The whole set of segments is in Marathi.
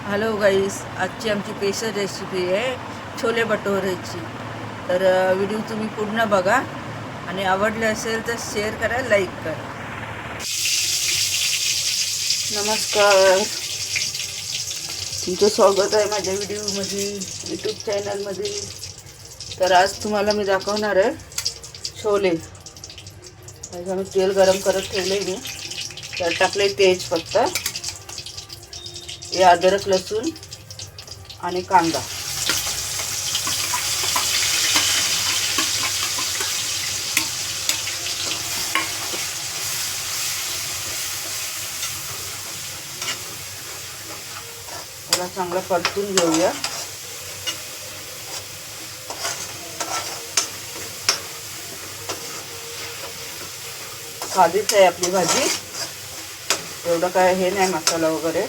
हॅलो गाईस, आजची आमची स्पेशल रेसिपी आहे छोले भटुरेची. तर व्हिडिओ तुम्ही पूर्ण बघा आणि आवडले असेल तर शेअर करा, लाईक करा. नमस्कार, तुमचं स्वागत आहे माझ्या व्हिडिओमध्ये, यूट्यूब चॅनलमध्ये. तर आज तुम्हाला मी दाखवणार आहे छोले. मी तेल गरम करत ठेवले मी. तर टाकले तेजपत्ता, हे अद्रक लसूण आणि कांदा. याला चांगलं परतून घेऊया. साधीच आहे आपली भाजी, एवढं काय हे नाही मसाला वगैरे.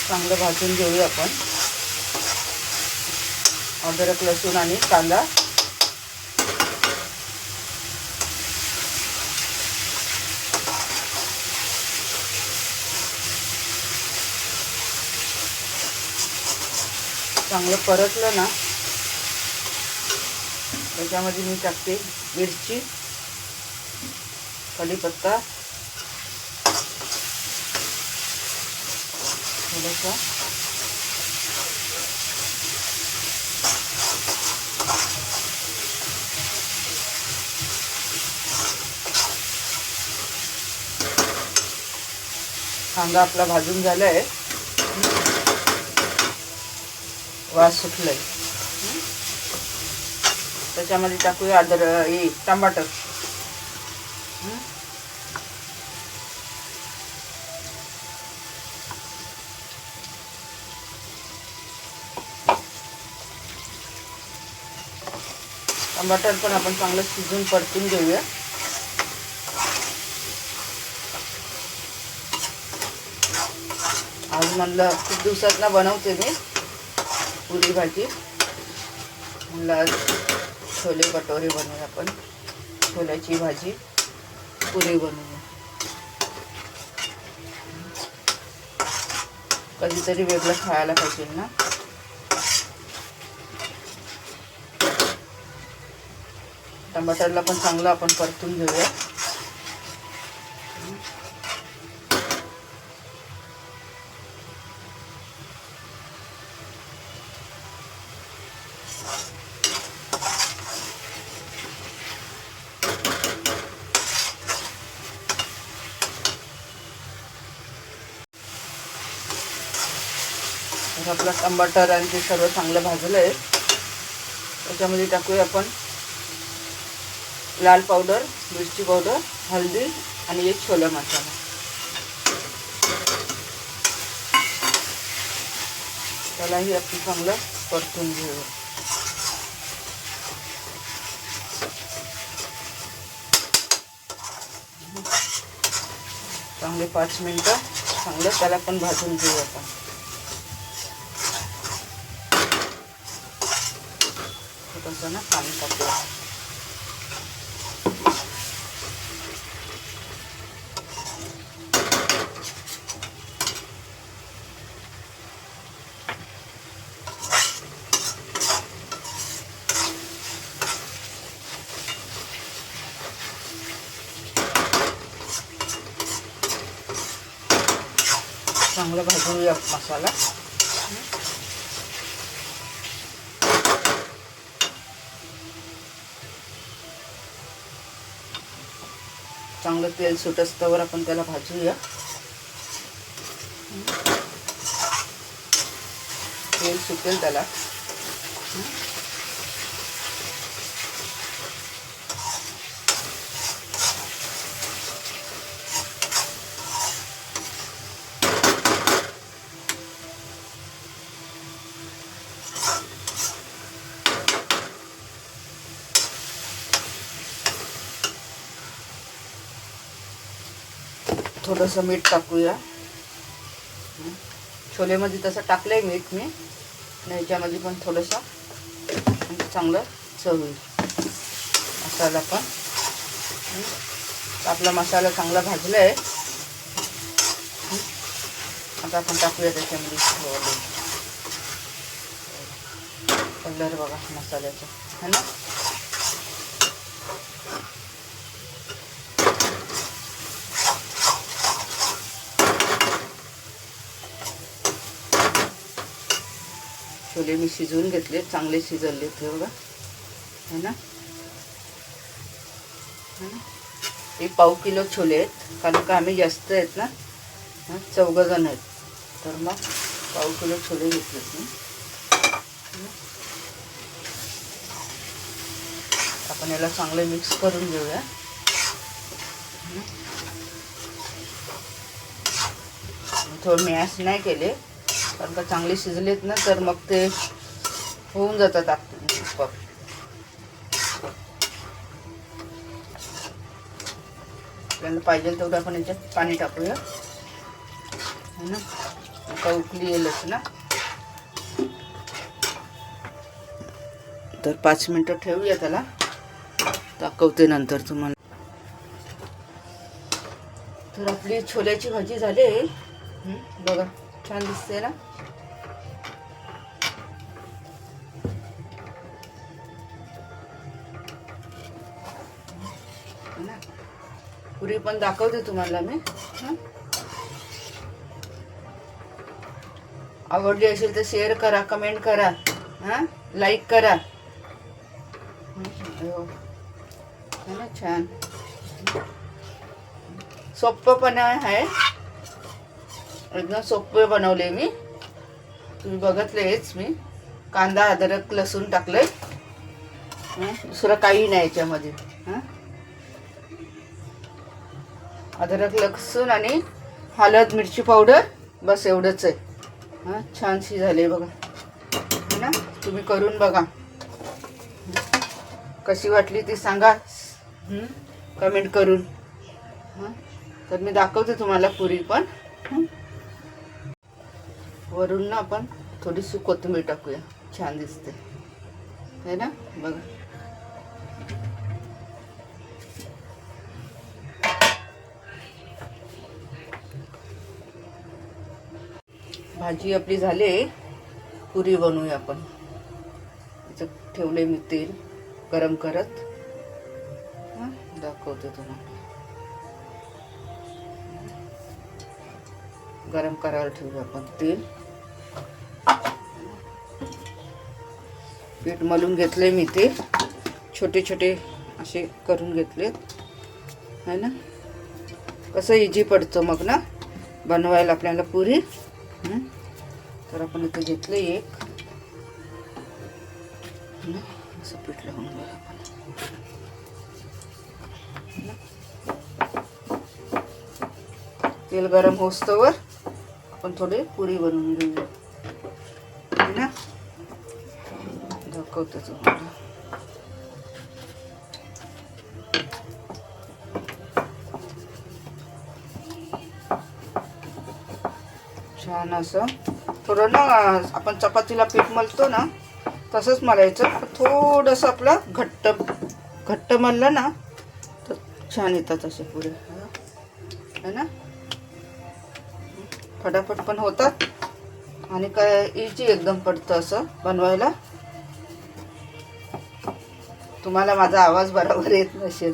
चांगलं भाजून घेऊया आपण अद्रक लसूण आणि कांदा. चांगलं परतलं ना, त्याच्यामध्ये मी टाकते मिरची, कढीपत्ता, थोडासा कांदा आपला भाजून झालाय, वास सुटलाय. त्याच्यामध्ये टाकूया टमाटर. टमाटर पण आपण चांगलं शिजून परतून घेऊया. आज म्हणलं खूप दिवसातनं बनवते मी पुरी भाजी. म्हणलं आज छोले भटुरे बनवूया आपण, छोल्याची भाजी पुरी बनवूया. कधीतरी वेगळं खायला पाहिजे ना. टमाटरला पण चांगलं आपण परतून घेऊया. तर आपलं टमाटर आणि ते सर्व चांगलं भाजलं आहे. त्याच्यामध्ये टाकूया आपण लाल पावडर, मिरची पावडर, हळदी आणि एक छोला मसाला. त्यालाही आपण चांगलं परतून घेऊया. चांगले 5 मिनिटं चांगलं त्याला पण भाजून घेऊ आपण. थोडंसं ना पाणी टाकूया. चांगलं भाजूया मसाला. चांगलं तेल सुटस्तवर आपण त्याला भाजूया. तेल सुटेल त्याला. थोडंसं मीठ टाकूया. छोलेमध्ये तसं टाकलं आहे मीठ मी, आणि ह्याच्यामध्ये पण थोडंसं म्हणजे चांगलं चव येईल. मसाला पण आपला मसाला चांगला भाजला आहे. आता आपण टाकूया त्याच्यामध्ये कलर बघा मसाल्याचा है ना. छोले मी शिजवून घेतले, चांगले शिजवले ते बघा है ना. हे पाव किलो छोले आहेत, कारण का आम्ही जास्त आहेत ना, 14 जण आहेत, तर मग पाव किलो छोले घेतलेत मी. आपण याला चांगले मिक्स करून घेऊया. थोडं मॅश नाही केले, कारण का चांगले शिजलेत ना, तर मग ते होऊन जातात आपोआप. आपल्याला पाहिजे तेवढं आपण याच्यात पाणी टाकूया है ना. आता उकली येईलच ना, तर 5 मिनटं ठेवूया त्याला, दाखवते नंतर तुम्हाला. तर आपली छोल्याची भाजी झाली. बघा छान दिसते ना. पुरी पण दाखवते तुम्हाला मी. आवडली असेल तर शेअर करा, कमेंट करा, लाईक करा ना. छान सोपं पण आहे, एकदम सोपे बनवले मी. तुम्ही बघितलेच, मी कांदा अद्रक लसूण टाकले, दुसरं काही नाही याच्यामध्ये. अद्रक लसूण आणि हळद मिरची पावडर, बस एवढंच आहे. छानशी झाली बघा है ना. तुम्ही करून बघा, कशी वाटली ती सांगा कमेंट करून. तर मी दाखवते तुम्हाला पुरी पण. वरून ना आपण थोडीशी कोथिंबीर टाकूया, छान दिसते है ना. बघा भाजी आपली झाली, पुरी बनवूया आपण. याच्यात ठेवले मी तेल गरम करत, दाखवते तुम्हाला. गरम करायला ठेवूया आपण तेल. पीठ मळून घेतले मी, ते छोटे छोटे असे करून घेतले है ना. कसं इझी पडतं मग ना बनवायला आपल्याला पुरी. तर आपण इथे घेतले एक असं पीठ लावून घेऊया आपण. तेल गरम होस्तोवर आपण थोडे पुरी बनवून घेऊया है ना. दाखवते तुम्हाला. छान असं थोडं ना, आपण चपातीला पीठ मळतो ना तसंच मळायचं. थोडंसं आपलं घट्ट मळलं ना तर छान येतात असे पुरे है ना. फटाफट पण होतात आणि काय इझी एकदम पडतं असं बनवायला. तुम्हाला माझा आवाज बरोबर येत नसेल,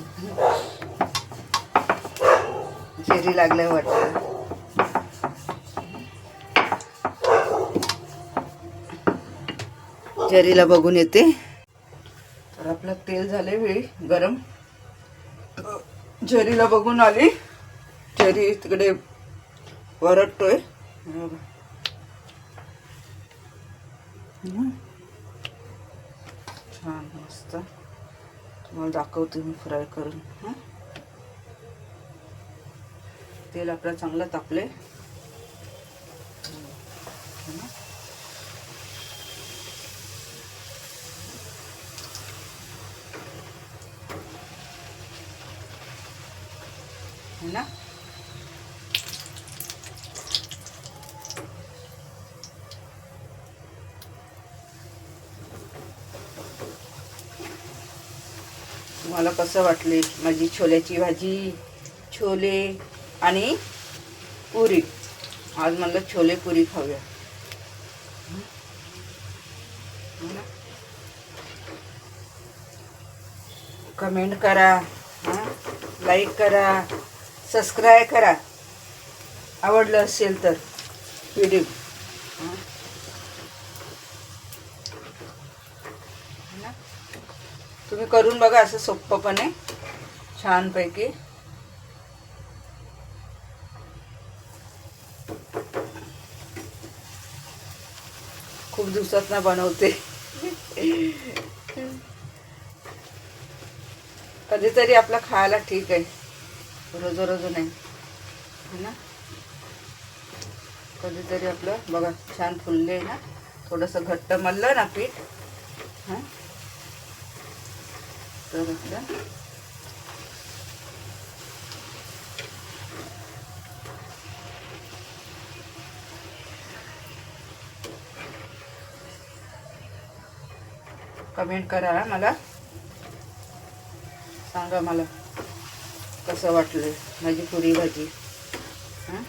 जेरी लागल्या वाटतं. जेरीला बघून येते. तर आपलं तेल झाले वेळी गरम, जेरीला बघून आली. जेरी तिकडे वरटतोय. छान मस्त तुम्हाला दाखवते मी फ्राय करून. तेल आपलं चांगलं तापले है ना. तुम्हाला कसं वाटले माझी छोल्याची भाजी, छोले आणि पुरी. आज म्हणलं छोले पुरी खाऊया. कमेंट करा, लाईक करा, सबस्क्राईब करा आवडलं असेल तर व्हिडिओ. तुम्ही करून बघा असं सोप्पपणे छानपैकी. खूप दिवसात ना बनवते. कधीतरी आपलं खायला ठीक आहे, रोज रोज नाही है ना. कधीतरी आपलं बघा छान फुलले ना. थोडंसं घट्ट मळलं ना पीठ, हां, तर आपलं कमेंट करा, मला सांगा मला कसं वाटलं माझी पुरी भाजी. हां,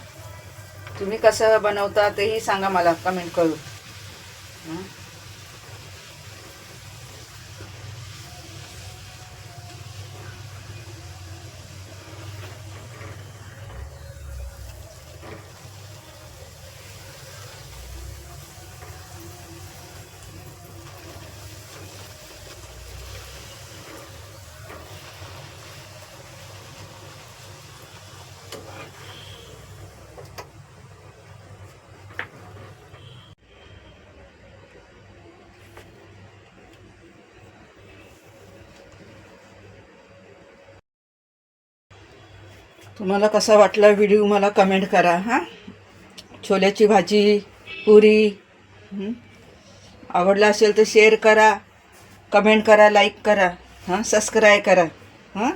तुम्ही कसं बनवता तेही सांगा मला कमेंट करून. तुम्हाला कसा वाटला व्हिडिओ मला कमेंट करा. हां, छोल्याची भाजी, पुरी आवडला असेल तर शेअर करा, कमेंट करा, लाईक करा, हां, सबस्क्राईब करा. हां,